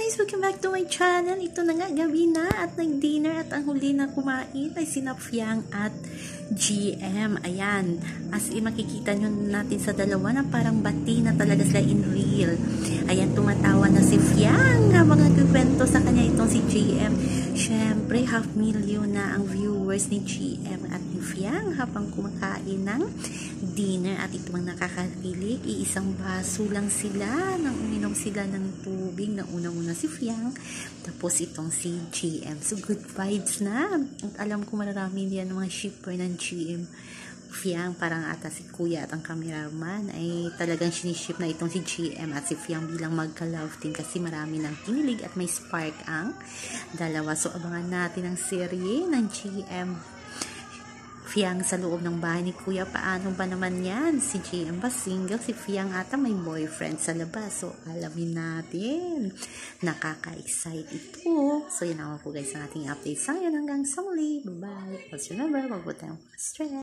guys! Welcome back to my channel. Ito na nga, gabi na at nag-dinner at ang huli na kumain ay sina Fiang at GM. Ayan, as in makikita nyo natin sa dalawa na parang bati na talaga sila in real. Ayan, tumatawa na si Fiang habang nagkikwento sa kanya itong si GM. Syempre, 500,000 na ang viewers ni GM at ni Fiang habang kumakain ng dinner at ito ang nakakakilig. Iisang baso lang sila nang uminom sila ng tubig na unang-una si Fiang tapos itong si GM. So good vibes na at alam ko marami yan mga shipper ng GM. Fiang parang ata si kuya at ang cameraman ay talagang siniship na itong si GM at si Fiang bilang magka-love team kasi marami ng kinilig at may spark ang dalawa. So abangan natin ang serye ng GM Fiang sa loob ng bahay ni kuya. Paano ba naman yan? Si GM ba single? Si Fiang ata may boyfriend sa labas. So alamin natin. Nakaka-excite ito. So yan ako po guys ang ating update sa ngayon. Hanggang sa muli. Bye-bye. Also remember, wag po tayong stress.